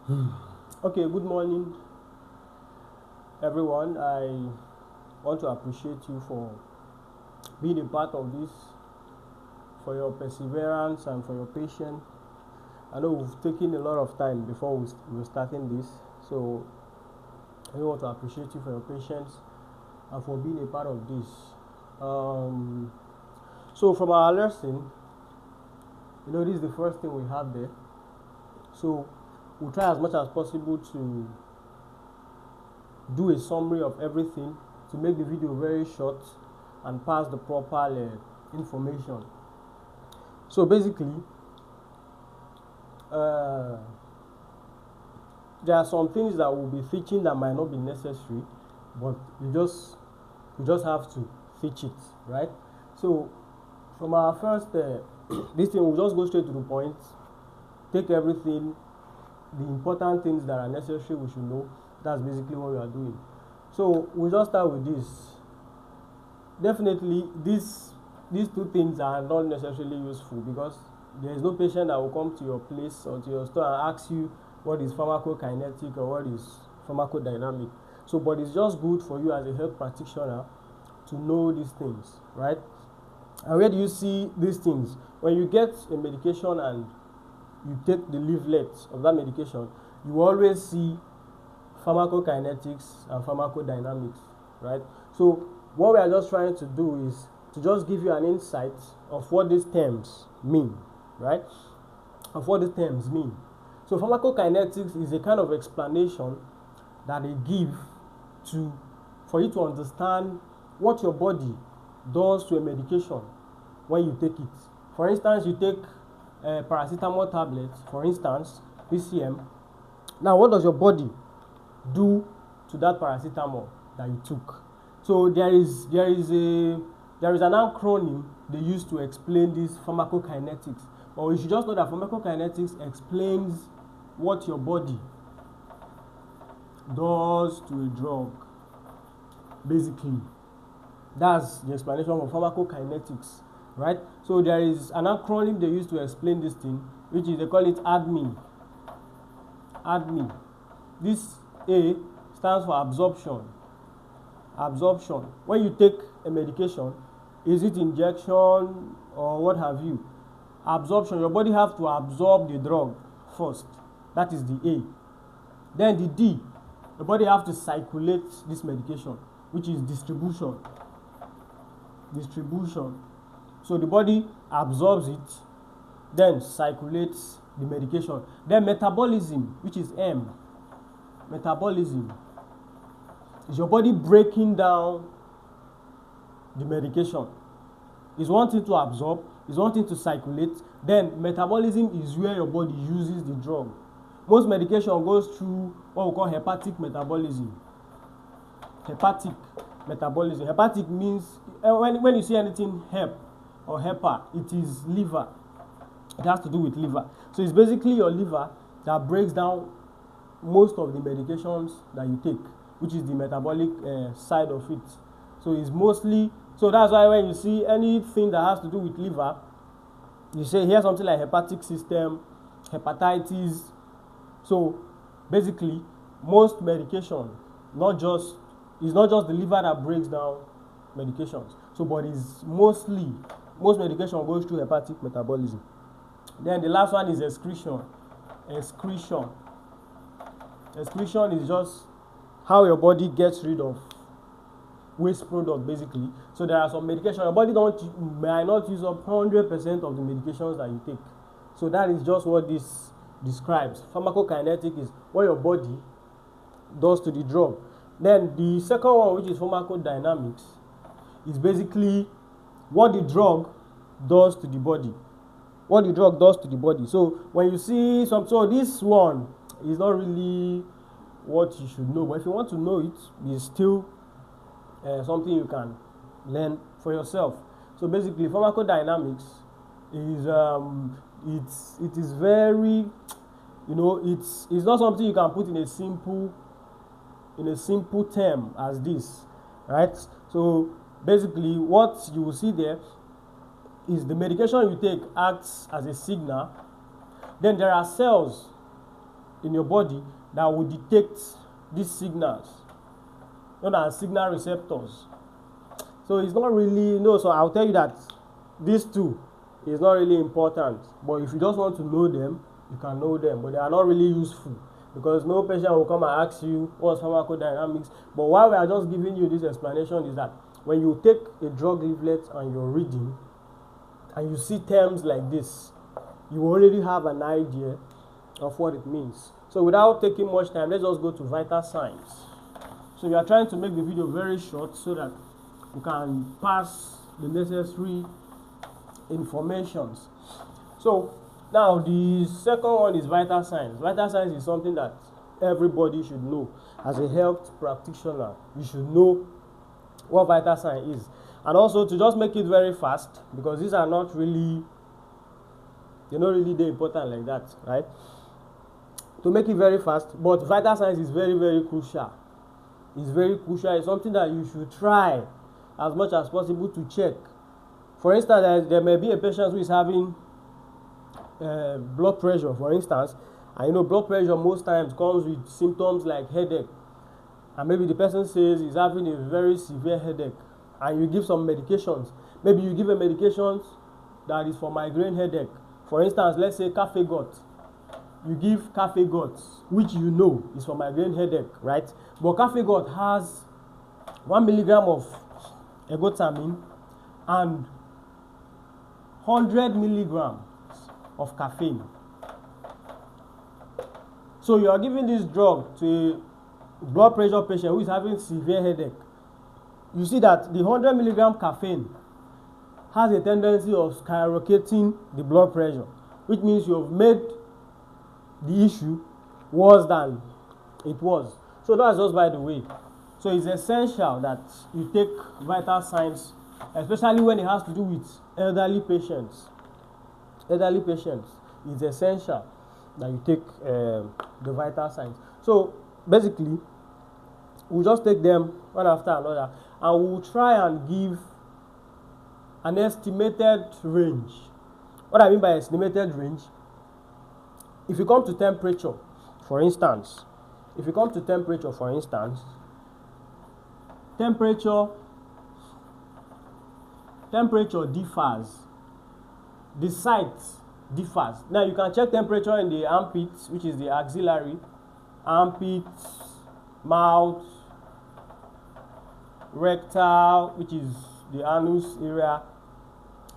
Okay, good morning, everyone. I want to appreciate you for being a part of this, for your perseverance and for your patience. I know we've taken a lot of time before we were starting this, so I want to appreciate you for your patience and for being a part of this. Um, so, from our lesson, this is the first thing we have there. So, we'll try as much as possible to do a summary of everything to make the video very short and pass the proper information. So basically, there are some things that we'll be teaching that might not be necessary, but you just have to teach it, right? So from our first this thing, we'll just go straight to the point, take everything, the important things that are necessary we should know. That's basically what we are doing. So we'll just start with this. Definitely these two things are not necessarily useful, because there is no patient that will come to your place or to your store and ask you what is pharmacokinetic or what is pharmacodynamic. So but it's just good for you as a health practitioner to know these things, right? And where do you see these things? When you get a medication and you take the leaflet of that medication, you always see pharmacokinetics and pharmacodynamics, right? So what we are just trying to do is to just give you an insight of what these terms mean, right? Of what these terms mean. So pharmacokinetics is a kind of explanation that they give for you to understand what your body does to a medication when you take it. For instance, you take paracetamol tablets, for instance, PCM. Now, what does your body do to that paracetamol that you took? So there is an acronym they use to explain this pharmacokinetics. But you should just know that pharmacokinetics explains what your body does to a drug. Basically, that's the explanation of pharmacokinetics, right? So there is an acronym they use to explain this thing, which is, they call it ADME. ADME. This A stands for absorption. Absorption. When you take a medication, is it injection or what have you? Absorption. Your body has to absorb the drug first. That is the A. Then the D. The body has to circulate this medication, which is distribution. Distribution. So the body absorbs it, then circulates the medication. Then metabolism, which is M. Metabolism is your body breaking down the medication. Is one thing to absorb, is one thing to circulate. Then metabolism is where your body uses the drug. Most medication goes through what we call hepatic metabolism. Hepatic metabolism. Hepatic means when you see anything hep or hepa, it is liver. It has to do with liver. So it's basically your liver that breaks down most of the medications that you take, which is the metabolic side of it. So it's mostly, so that's why when you see anything that has to do with liver, you say here's something like hepatic system, hepatitis. So basically, most medication, it's not just the liver that breaks down medications. So but it's most medication goes through hepatic metabolism. Then the last one is excretion. Excretion is just how your body gets rid of waste product, basically. So there are some medication your body may not use up 100% of the medications that you take. So that is just what this describes. Pharmacokinetic is what your body does to the drug. Then the second one, which is pharmacodynamics, is basically what the drug does to the body. What the drug does to the body. So when you see so this one is not really what you should know, but if you want to know it, it's still something you can learn for yourself. So basically, pharmacodynamics is it is very, it's not something you can put in a simple term as this, right? So basically, what you will see there is the medication you take acts as a signal. Then there are cells in your body that will detect these signals, known as signal receptors. So it's not really, so I'll tell you that these two is not really important, but if you just want to know them, you can know them, but they are not really useful, because no patient will come and ask you what's pharmacodynamics. But why we are just giving you this explanation is that when you take a drug leaflet and you're reading and you see terms like this, you already have an idea of what it means. So without taking much time, let's just go to vital signs. So we are trying to make the video very short so that you can pass the necessary informations. So now the second one is vital signs. Vital signs is something that everybody should know. As a health practitioner, you should know what vital sign is. And also, to just make it very fast, because these are not really, they're not really that important like that, right? To make it very fast, but vital signs is very, very crucial. It's very crucial. It's something that you should try as much as possible to check. For instance, there may be a patient who is having blood pressure, for instance, and blood pressure most times comes with symptoms like headache, and maybe the person says he's having a very severe headache, and you give some medications. Maybe you give a medication that is for migraine headache. For instance, let's say Cafegot. You give Cafegot, which you know is for migraine headache, right? But Cafegot has 1 milligram of ergotamine and 100 milligrams of caffeine. So you are giving this drug to a blood pressure patient who is having severe headache. You see that the 100 milligram caffeine has a tendency of skyrocketing the blood pressure, which means you have made the issue worse than it was. So that's just by the way. So it's essential that you take vital signs, especially when it has to do with elderly patients. Elderly patients, it's essential that you take the vital signs. So basically, we'll just take them one after another, and we'll try and give an estimated range. What I mean by estimated range, if you come to temperature, for instance, temperature differs. The site differs. Now you can check temperature in the armpits, which is the axillary, armpits, mouth, rectal, which is the anus area,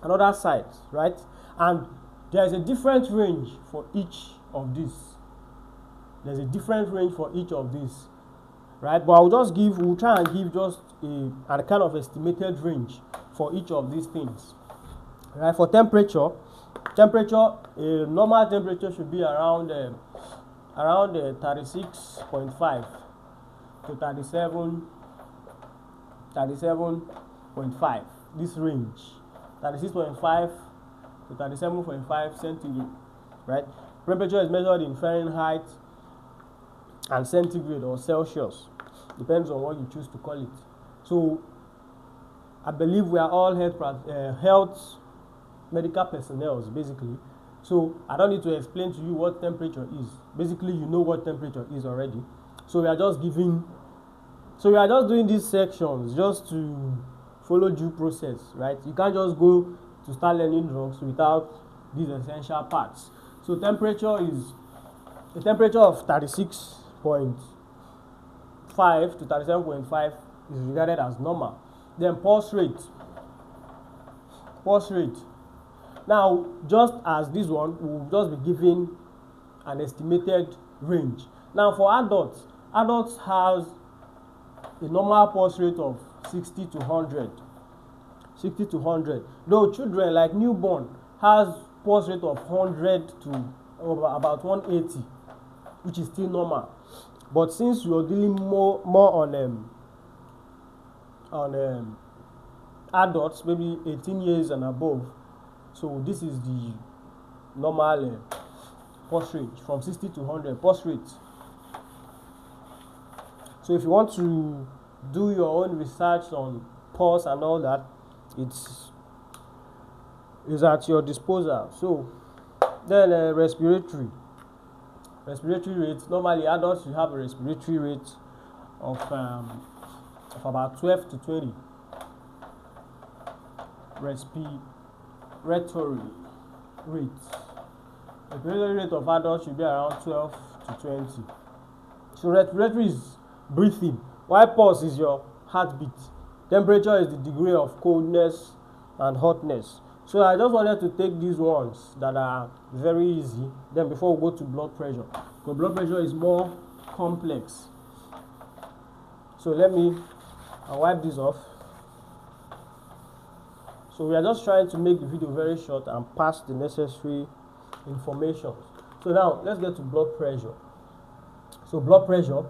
and other sites, right? And there is a different range for each of these. There's a different range for each of these, right? But we'll try and give just a kind of estimated range for each of these things. Right? For temperature, a normal temperature should be around 36.5 to 37.5. This range, 36.5 to 37.5 centigrade. Right? Temperature is measured in Fahrenheit and centigrade or Celsius. Depends on what you choose to call it. So I believe we are all health medical personnel, basically. So I don't need to explain to you what temperature is. Basically, you know what temperature is already. So we are just doing these sections just to follow due process, right? You can't just go to start learning drugs without these essential parts. So temperature is a temperature of 36.5 to 37.5 is regarded as normal. Then pulse rate. Now, just as this one, we'll just be giving an estimated range. Now, for adults has a normal pulse rate of 60 to 100. Though children, like newborn, has pulse rate of 100 to about 180, which is still normal. But since you're dealing more on adults, maybe 18 years and above, so this is the normal pulse rate from 60 to 100 pulse rate. So if you want to do your own research on pulse and all that, it's at your disposal. So then respiratory. Respiratory rate, normally adults should have a respiratory rate of about 12 to 20. Respiratory rate. The respiratory rate of adults should be around 12 to 20. So respiratory is breathing, while pulse is your heartbeat. Temperature is the degree of coldness and hotness. So I just wanted to take these ones that are very easy. Then before we go to blood pressure, because blood pressure is more complex. So let me wipe this off. So we are just trying to make the video very short and pass the necessary information. So now let's get to blood pressure. So blood pressure